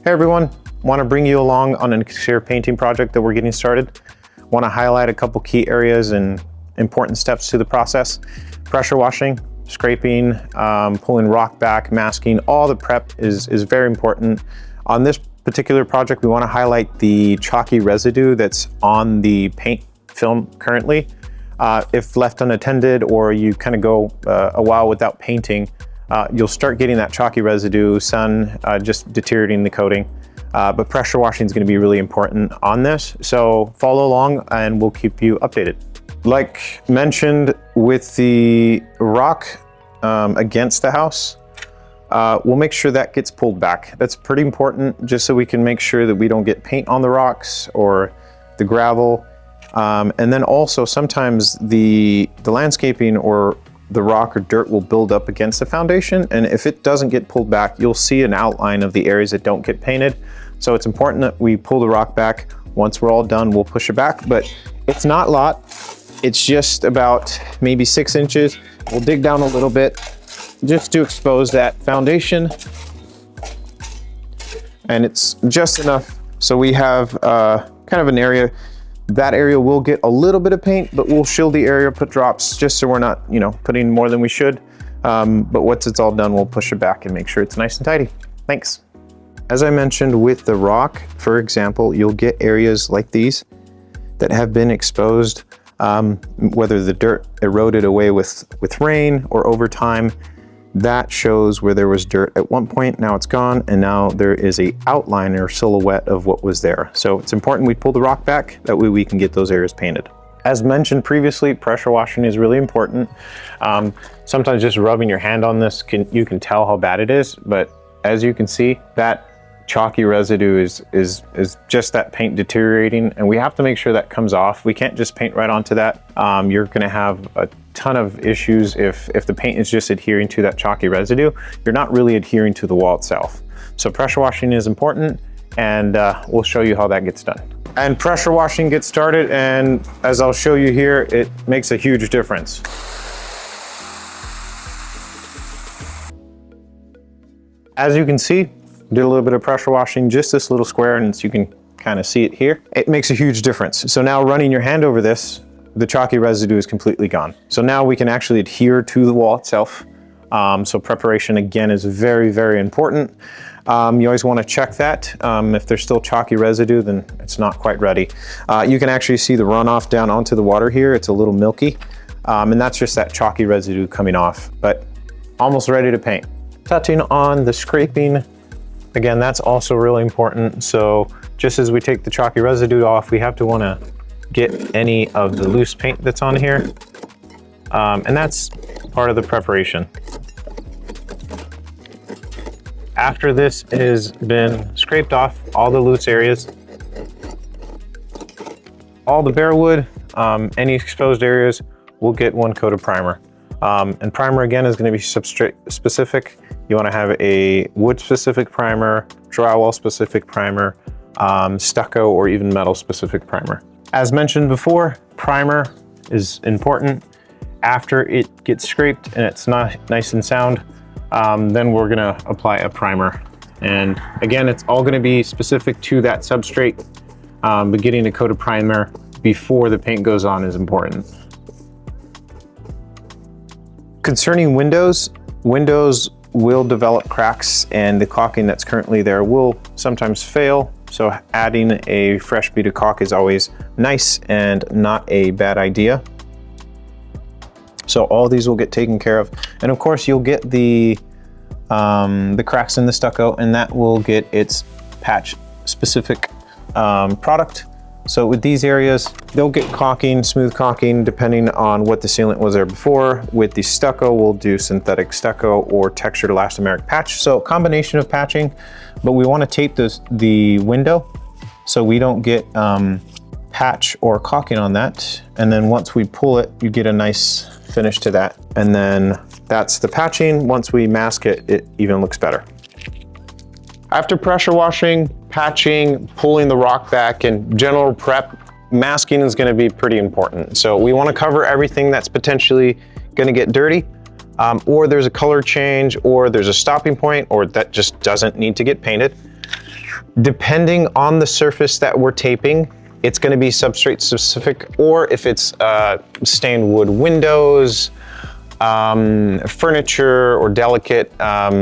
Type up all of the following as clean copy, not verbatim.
Hey everyone, want to bring you along on an exterior painting project that we're getting started. Want to highlight a couple key areas and important steps to the process. Pressure washing, scraping, pulling rock back, masking, all the prep is very important. On this particular project, we want to highlight the chalky residue that's on the paint film currently. If left unattended or you kind of go a while without painting, you'll start getting that chalky residue, sun just deteriorating the coating. But pressure washing is going to be really important on this. So follow along and we'll keep you updated. Like mentioned with the rock against the house, we'll make sure that gets pulled back. That's pretty important just so we can make sure that we don't get paint on the rocks or the gravel. And then also sometimes the landscaping or the rock or dirt will build up against the foundation. And if it doesn't get pulled back, you'll see an outline of the areas that don't get painted. So it's important that we pull the rock back. Once we're all done, we'll push it back, but it's not a lot. It's just about maybe 6 inches. We'll dig down a little bit just to expose that foundation. And it's just enough so we have kind of an area. That area will get a little bit of paint, but we'll shield the area, put drops, just so we're not, putting more than we should. But once it's all done, we'll push it back and make sure it's nice and tidy. Thanks. As I mentioned with the rock, for example, you'll get areas like these that have been exposed, whether the dirt eroded away with rain or over time. That shows where there was dirt at one point, now it's gone, and now there is a outline or silhouette of what was there. So it's important we pull the rock back, that way we can get those areas painted. As mentioned previously, pressure washing is really important. Sometimes just rubbing your hand on this, you can tell how bad it is, but as you can see, that chalky residue is just that paint deteriorating, and we have to make sure that comes off. We can't just paint right onto that. You're gonna have a ton of issues if the paint is just adhering to that chalky residue. You're not really adhering to the wall itself. So pressure washing is important, and we'll show you how that gets done. And pressure washing gets started, and as I'll show you here, it makes a huge difference. As you can see, did a little bit of pressure washing, just this little square, and so you can kind of see it here. It makes a huge difference. So now running your hand over this, the chalky residue is completely gone. So now we can actually adhere to the wall itself. So preparation again is very, very important. You always want to check that. If there's still chalky residue, then it's not quite ready. You can actually see the runoff down onto the water here. It's a little milky, and that's just that chalky residue coming off, but almost ready to paint. Touching on the scraping, again, that's also really important. So just as we take the chalky residue off, we have to want to get any of the loose paint that's on here. And that's part of the preparation. After this has been scraped off, all the loose areas, all the bare wood, any exposed areas, we'll get one coat of primer. And primer again is going to be substrate specific. You want to have a wood specific primer, drywall specific primer, stucco or even metal specific primer. As mentioned before, primer is important. After it gets scraped and it's not nice and sound, then we're gonna apply a primer. And again, it's all gonna be specific to that substrate, but getting a coat of primer before the paint goes on is important. Concerning windows will develop cracks, and the caulking that's currently there will sometimes fail. So adding a fresh bead of caulk is always nice and not a bad idea. So all these will get taken care of. And of course you'll get the cracks in the stucco, and that will get its patch specific product. So with these areas, they'll get caulking, smooth caulking, depending on what the sealant was there before. With the stucco, we'll do synthetic stucco or textured elastomeric patch. So a combination of patching, but we want to tape the window so we don't get patch or caulking on that. And then once we pull it, you get a nice finish to that. And then that's the patching. Once we mask it, it even looks better. After pressure washing, patching, pulling the rock back, and general prep, masking is going to be pretty important. So we want to cover everything that's potentially going to get dirty, or there's a color change, or there's a stopping point, or that just doesn't need to get painted. Depending on the surface that we're taping, it's going to be substrate specific, or if it's stained wood windows, furniture, or delicate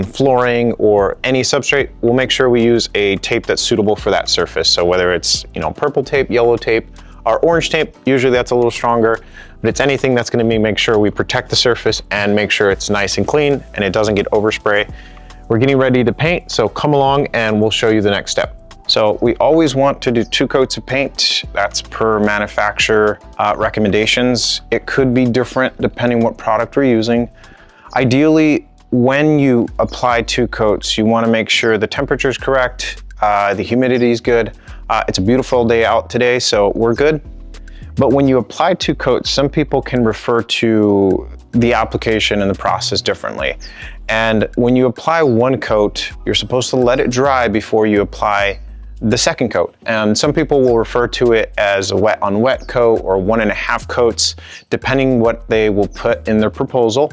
flooring, or any substrate, we'll make sure we use a tape that's suitable for that surface. So whether it's, you know, purple tape, yellow tape, or orange tape, usually that's a little stronger, but it's anything that's going to make sure we protect the surface and make sure it's nice and clean and it doesn't get overspray. We're getting ready to paint, so come along and we'll show you the next step. So we always want to do 2 coats of paint. That's per manufacturer recommendations. It could be different depending what product we're using. Ideally, when you apply 2 coats, you want to make sure the temperature is correct, the humidity is good. It's a beautiful day out today, so we're good. But when you apply 2 coats, some people can refer to the application and the process differently. And when you apply 1 coat, you're supposed to let it dry before you apply the 2nd coat. And some people will refer to it as a wet on wet coat or 1.5 coats, depending what they will put in their proposal.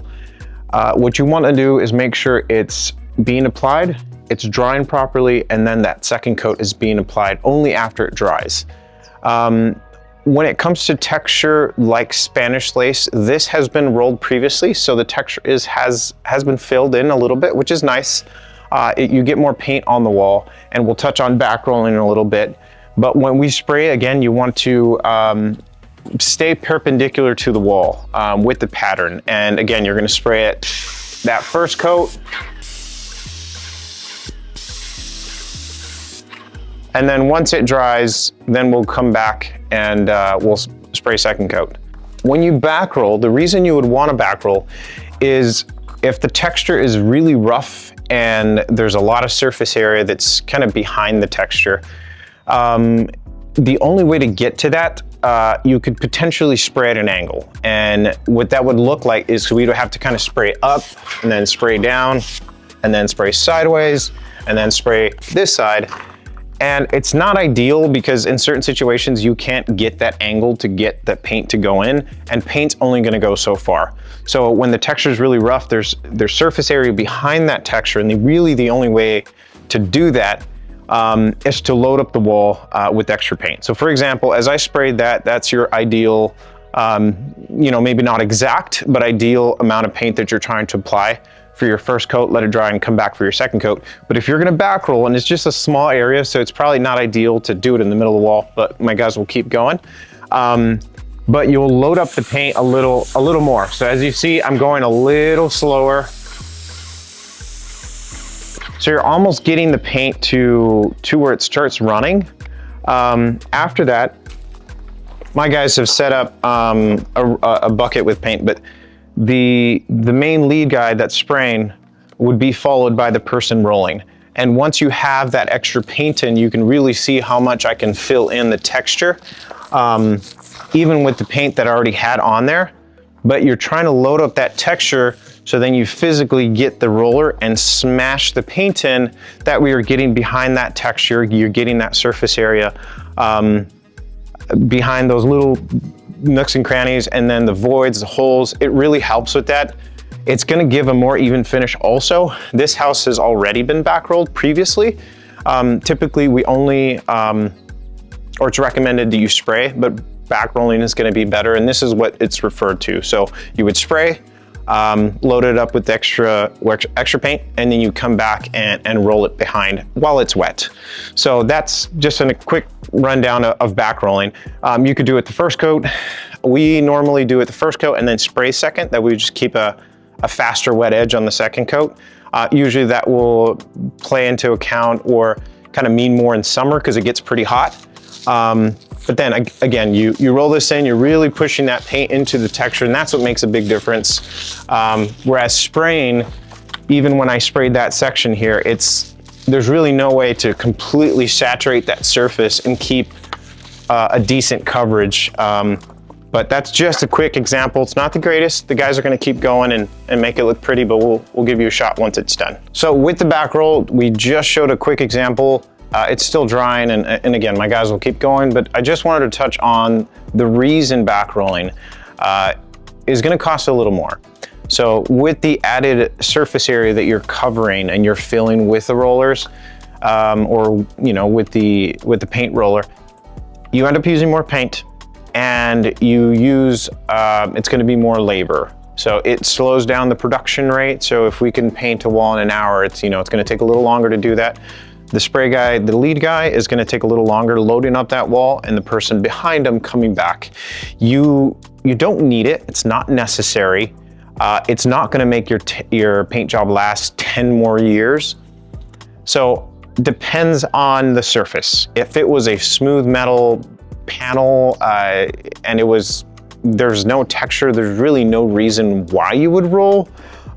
What you want to do is make sure it's being applied, it's drying properly, and then that 2nd coat is being applied only after it dries. When it comes to texture like Spanish lace, this has been rolled previously, so the texture has been filled in a little bit, which is nice. You get more paint on the wall, and we'll touch on back rolling in a little bit. But when we spray, again, you want to stay perpendicular to the wall with the pattern. And again, you're going to spray it that 1st coat, and then once it dries, then we'll come back and we'll spray 2nd coat. When you back roll, the reason you would want to back roll is if the texture is really rough and there's a lot of surface area that's kind of behind the texture, the only way to get to that, you could potentially spray at an angle. And what that would look like is we'd have to kind of spray up and then spray down and then spray sideways and then spray this side. And it's not ideal because in certain situations you can't get that angle to get that paint to go in, and paint's only going to go so far. So when the texture is really rough, there's surface area behind that texture, and really the only way to do that is to load up the wall with extra paint. So for example, as I sprayed that's your ideal, you know, maybe not exact, but ideal amount of paint that you're trying to apply for your 1st coat, let it dry and come back for your 2nd coat. But if you're gonna back roll, and it's just a small area, so it's probably not ideal to do it in the middle of the wall, but my guys will keep going. But you'll load up the paint a little more. So as you see, I'm going a little slower. So you're almost getting the paint to where it starts running. After that, my guys have set up a bucket with paint, but the main lead guy that's spraying would be followed by the person rolling. And once you have that extra paint in, you can really see how much I can fill in the texture, even with the paint that I already had on there. But you're trying to load up that texture, so then you physically get the roller and smash the paint in. That way you're getting behind that texture, you're getting that surface area behind those little nooks and crannies, and then the voids, the holes. It really helps with that. It's gonna give a more even finish also. This house has already been back rolled previously. Typically we only, or it's recommended that you spray, but back rolling is gonna be better, and this is what it's referred to. So you would spray, load it up with extra paint, and then you come back and roll it behind while it's wet. So that's just a quick rundown of back rolling. You could do it the 1st coat. We normally do it the 1st coat and then spray 2nd. That we just keep a faster wet edge on the 2nd coat. Usually that will play into account or kind of mean more in summer because it gets pretty hot. But then again, you roll this in, you're really pushing that paint into the texture, and that's what makes a big difference. Whereas spraying, even when I sprayed that section here, there's really no way to completely saturate that surface and keep a decent coverage. But that's just a quick example. It's not the greatest. The guys are gonna keep going and make it look pretty, but we'll give you a shot once it's done. So with the back roll, we just showed a quick example. It's still drying, and again, my guys will keep going, but I just wanted to touch on the reason back rolling is gonna cost a little more. So with the added surface area that you're covering and you're filling with the rollers, or with the paint roller, you end up using more paint, and you use it's going to be more labor. So it slows down the production rate. So if we can paint a wall in an hour, it's going to take a little longer to do that. The spray guy, the lead guy, is going to take a little longer loading up that wall, and the person behind him coming back. You don't need it. It's not necessary. It's not going to make your paint job last 10 more years. So depends on the surface. If it was a smooth metal panel and there's no texture, there's really no reason why you would roll,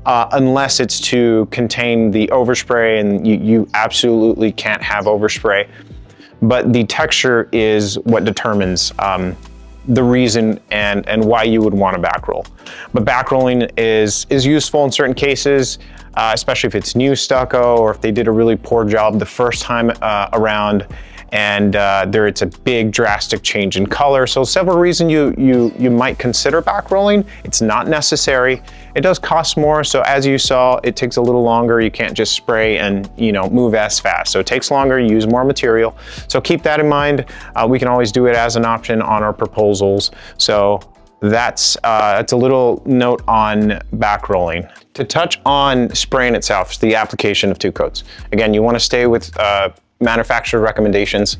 unless it's to contain the overspray, and you absolutely can't have overspray. But the texture is what determines the reason and why you would want to back roll. But back rolling is useful in certain cases, especially if it's new stucco or if they did a really poor job the first time around, and it's a big drastic change in color. So several reasons you might consider back rolling. It's not necessary. It does cost more, so as you saw, it takes a little longer. You can't just spray and move as fast. So it takes longer, you use more material. So keep that in mind. We can always do it as an option on our proposals. So that's a little note on back rolling. To touch on spraying itself, the application of 2 coats. Again, you want to stay with manufacturer recommendations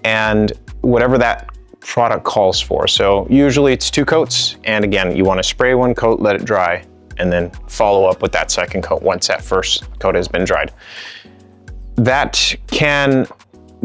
and whatever that product calls for. So usually it's 2 coats, and again, you want to spray 1 coat, let it dry, and then follow up with that second coat once that first coat has been dried. That can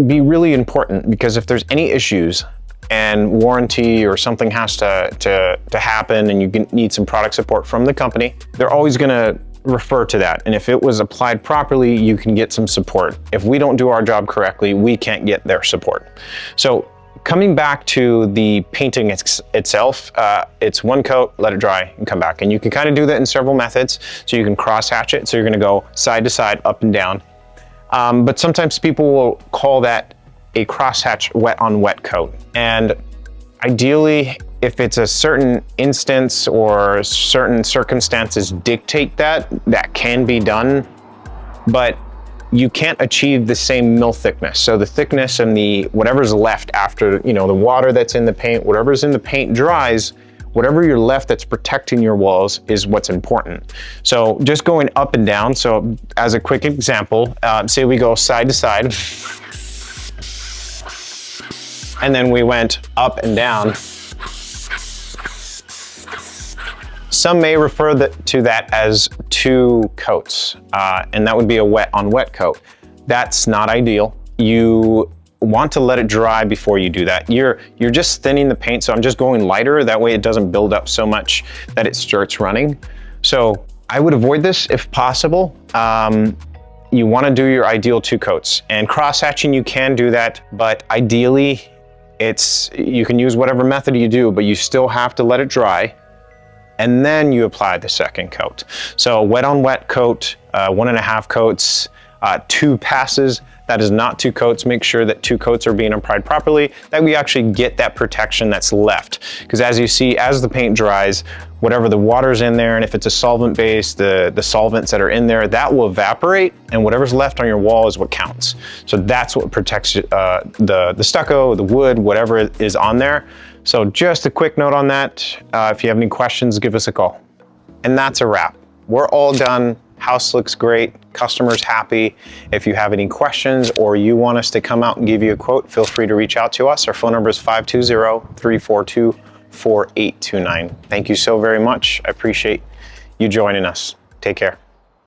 be really important, because if there's any issues and warranty or something has to happen and you need some product support from the company, they're always going to refer to that. And if it was applied properly, you can get some support. If we don't do our job correctly, we can't get their support. So coming back to the painting itself, it's 1 coat, let it dry, and come back. And you can kind of do that in several methods. So you can cross hatch it. So you're going to go side to side, up and down. But sometimes people will call that a cross hatch wet on wet coat. And ideally, if it's a certain instance or certain circumstances dictate that can be done, but you can't achieve the same mill thickness. So the thickness and whatever's left after, the water that's in the paint, whatever's in the paint dries, whatever you're left that's protecting your walls is what's important. So just going up and down. So as a quick example, say we go side to side, and then we went up and down. Some may refer to that as 2 coats, and that would be a wet on wet coat. That's not ideal. You want to let it dry before you do that. You're just thinning the paint, so I'm just going lighter. That way it doesn't build up so much that it starts running. So I would avoid this if possible. You want to do your ideal 2 coats, and cross hatching, you can do that, but ideally you can use whatever method you do, but you still have to let it dry, and then you apply the second coat. So wet on wet coat, 1.5 coats, 2 passes. That is not 2 coats. Make sure that 2 coats are being applied properly, that we actually get that protection that's left. Because as you see, as the paint dries, whatever the water's in there, and if it's a solvent base, the solvents that are in there, that will evaporate, and whatever's left on your wall is what counts. So that's what protects the stucco, the wood, whatever is on there. So just a quick note on that. If you have any questions, give us a call. And that's a wrap. We're all done. House looks great, customers happy. If you have any questions or you want us to come out and give you a quote, feel free to reach out to us. Our phone number is 520-342-4829. Thank you so very much. I appreciate you joining us. Take care.